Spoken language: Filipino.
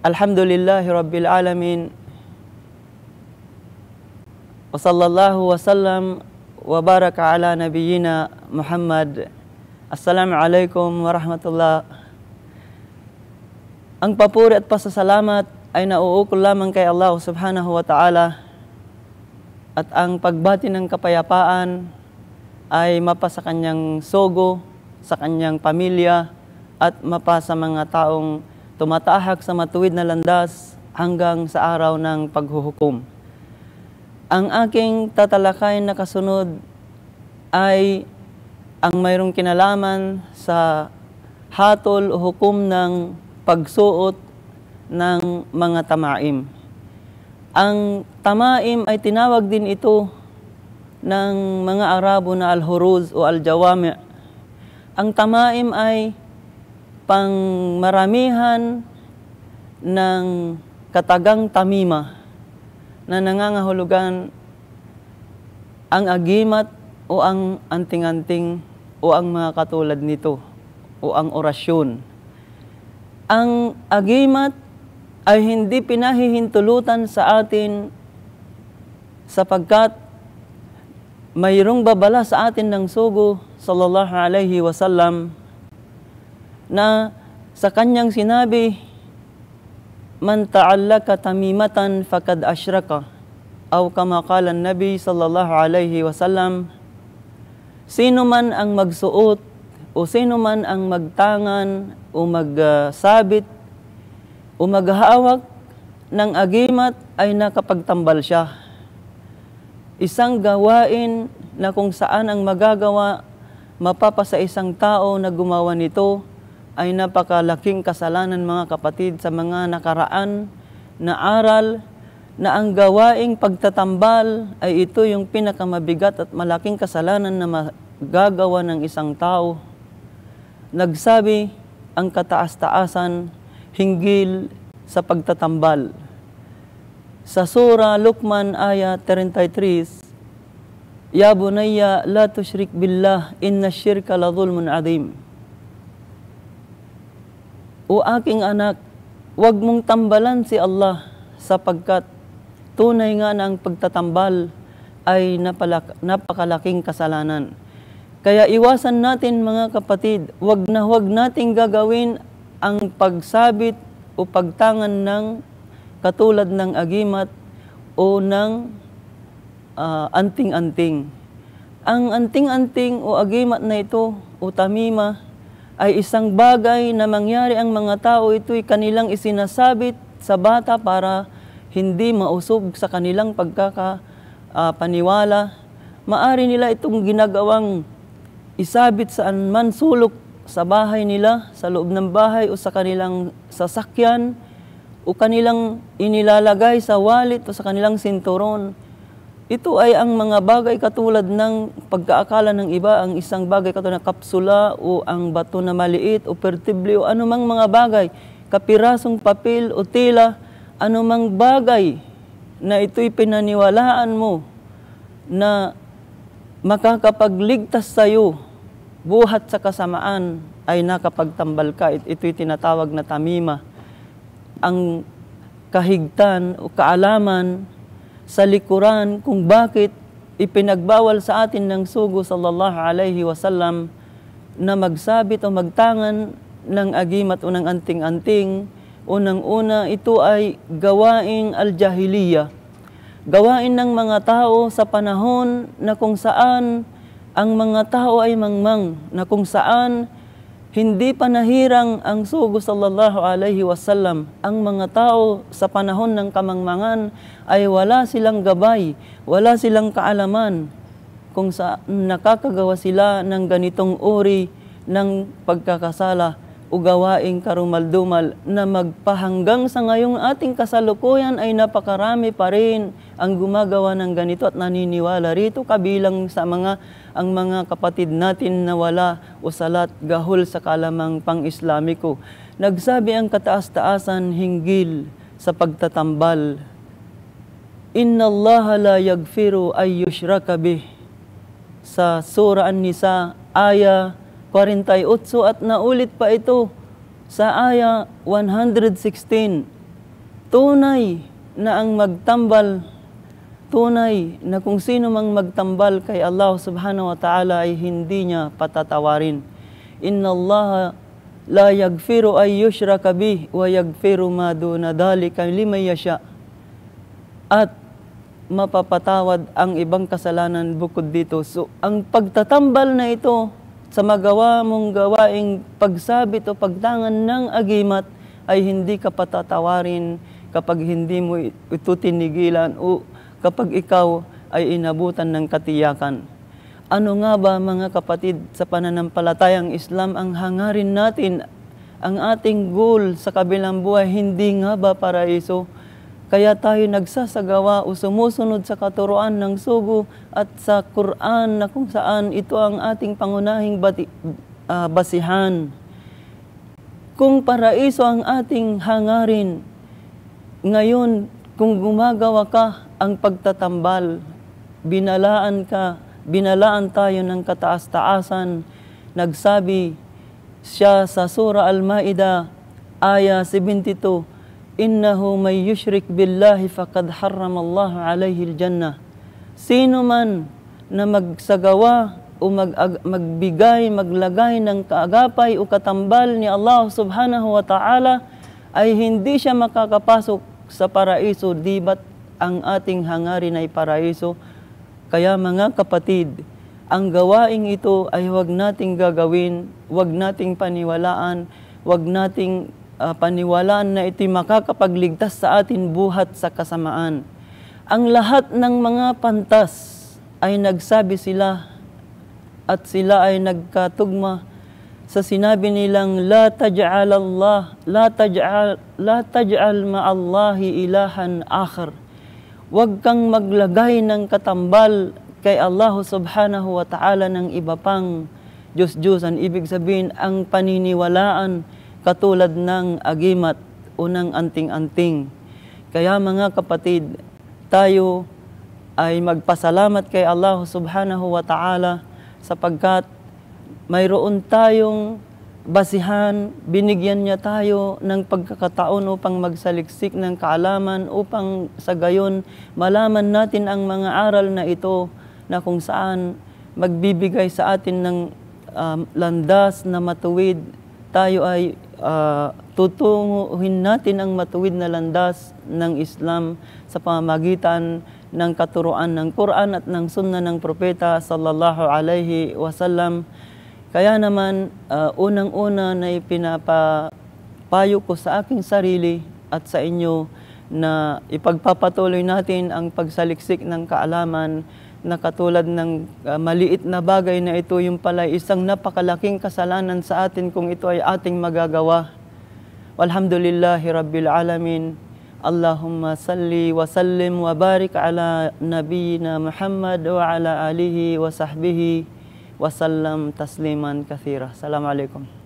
Alhamdulillahi Rabbil Alamin. Wa sallallahu wa sallam wa baraka ala nabiyyina Muhammad. Assalamualaikum warahmatullah. Ang papuri at pasasalamat ay nauukol lamang kay Allah subhanahu wa ta'ala, at ang pagbati ng kapayapaan ay mapa sa kanyang sogo, sa kanyang pamilya, at mapa sa mga taong tumatahak sa matuwid na landas hanggang sa araw ng paghuhukom. Ang aking tatalakayin na kasunod ay ang mayroong kinalaman sa hatol o hukom ng pagsuot ng mga tamaim. Ang tamaim ay tinawag din ito ng mga Arabo na al-huruz o al-jawami'. Ang tamaim ay pangmaramihan ng katagang tamima na nangangahulugan ang agimat o ang anting-anting o ang mga katulad nito o ang orasyon. Ang agimat ay hindi pinahihintulutan sa atin sapagkat mayroong babala sa atin ng sugo sallallahu alaihi wasallam na sa kanyang sinabi, man ta'allaka tamimatan fakad ashraka, aw kama qala an-nabi sallallahu alaihi wasallam, sino man ang magsuot o sino man ang magtangan o magsabit o maghahawak ng agimat ay nakapagtambal siya. Isang gawain na kung saan ang magagawa mapapa sa isang tao na gumawa nito ay napakalaking kasalanan, mga kapatid, sa mga nakaraan na aral na ang gawaing pagtatambal ay ito yung pinakamabigat at malaking kasalanan na magagawa ng isang tao. Nagsabi ang kataas-taasan hinggil sa pagtatambal. Sa Surah Luqman ayat 33, Ya bunayya la tushrik billah inna syirka la dhulmun adhim. O aking anak, huwag mong tambalan si Allah sapagkat tunay nga na ang pagtatambal ay napakalaking kasalanan. Kaya iwasan natin, mga kapatid, huwag nating gagawin ang pagsabit o pagtangan ng katulad ng agimat o ng anting-anting. Ang anting-anting o agimat na ito o tamima ay isang bagay na mangyari ang mga tao, ito'y kanilang isinasabit sa bata para hindi mausog sa kanilang pagkakapaniwala. Maari nila itong ginagawang isabit saan man sulok sa bahay nila, sa loob ng bahay o sa kanilang sasakyan o kanilang inilalagay sa wallet o sa kanilang sinturon. Ito ay ang mga bagay katulad ng pagkaakala ng iba, ang isang bagay katulad ng kapsula o ang bato na maliit o pertible o anumang mga bagay, kapirasong papel o tela, anumang bagay na ito'y pinaniwalaan mo na makakapagligtas sa iyo buhat sa kasamaan ay nakapagtambal ka. Ito'y tinatawag na tamima. Ang kahigtan o kaalaman sa likuran kung bakit ipinagbawal sa atin ng sugo sallallahu alaihi wasallam na magsabit o magtangan ng agimat o ng anting-anting. Unang-una, ito ay gawaing al-jahiliya. Gawain ng mga tao sa panahon na kung saan ang mga tao ay mangmang, na kung saan hindi pa nahirang ang sugo sallallahu alaihi wasallam. Ang mga tao sa panahon ng kamangmangan ay wala silang gabay, wala silang kaalaman kung saan nakakagawa sila ng ganitong uri ng pagkakasala o gawaing karumaldumal na magpahanggang sa ngayong ating kasalukuyan ay napakarami pa rin ang gumagawa ng ganito at naniniwala rito, kabilang sa ang mga kapatid natin na wala o salat gahol sa kalamang pang-Islamiko. Nagsabi ang kataas-taasan hinggil sa pagtatambal, Inna Allah la yaghfiru ay yushraka bih. Sa Surah An-Nisa, aya 48, at naulit pa ito sa aya 116 Tunay na ang magtambal, tunay na kung sino mang magtambal kay Allah subhanahu wa ta'ala ay hindi niya patatawarin. Inna Allah la yaghfiru ay yushraka bih wa yaghfiru ma duna dhalika liman yasha. At mapapatawad ang ibang kasalanan bukod dito. So, ang pagtatambal na ito sa magawa mong gawaing pagsabit o pagtangan ng agimat ay hindi ka patatawarin kapag hindi mo ito tinigilan o kapag ikaw ay inabutan ng katiyakan. Ano nga ba mga kapatid sa pananampalatayang Islam ang hangarin natin, ang ating goal sa kabilang buhay, hindi nga ba paraiso? Kaya tayo nagsasagawa o sumusunod sa katuruan ng sugo at sa Quran na kung saan ito ang ating pangunahing basihan. Kung paraiso ang ating hangarin, ngayon kung gumagawa ka ang pagtatambal, binalaan tayo ng kataas-taasan. Nagsabi siya sa Surah Al-Ma'idah, Aya 72, Innahu may yushrik billahi faqad harramallahu alayhi al-jannah. Sino man na magsagawa o maglagay ng kaagapay o katambal ni Allah subhanahu wa ta'ala ay hindi siya makakapasok sa paraiso, di ba't ang ating hangarin ay paraiso? Kaya mga kapatid, ang gawaing ito ay huwag nating gagawin, huwag nating paniwalaan, huwag nating paniwalaan na ito'y makakapagligtas sa atin buhat sa kasamaan. Ang lahat ng mga pantas ay nagsabi sila at sila ay nagkatugma sa sinabi nilang la taj'al ma'allahi ilahan akhar. Huwag kang maglagay ng katambal kay Allah subhanahu wa ta'ala ng iba pang Diyos-Diyosan. Ibig sabihin ang paniniwalaan katulad ng agimat o ng anting-anting. Kaya mga kapatid, tayo ay magpasalamat kay Allah subhanahu wa ta'ala sapagkat mayroon tayong basihan, binigyan niya tayo ng pagkakataon upang magsaliksik ng kaalaman upang sa gayon malaman natin ang mga aral na ito na kung saan magbibigay sa atin ng landas na matuwid. Tayo ay tutunguhin natin ang matuwid na landas ng Islam sa pamamagitan ng katuruan ng Quran at ng Sunnah ng Propeta sallallahu alaihi wasallam. Kaya naman, unang-una na ipinapayo ko sa aking sarili at sa inyo na ipagpapatuloy natin ang pagsaliksik ng kaalaman na katulad ng maliit na bagay na ito, yung pala isang napakalaking kasalanan sa atin kung ito ay ating magagawa. Walhamdulillahi Rabbil Alamin. Allahumma salli wa sallim wa barik ala nabiyyina Muhammad wa ala alihi wa sahbihi wa sallam tasliman kathira. Assalamualaikum.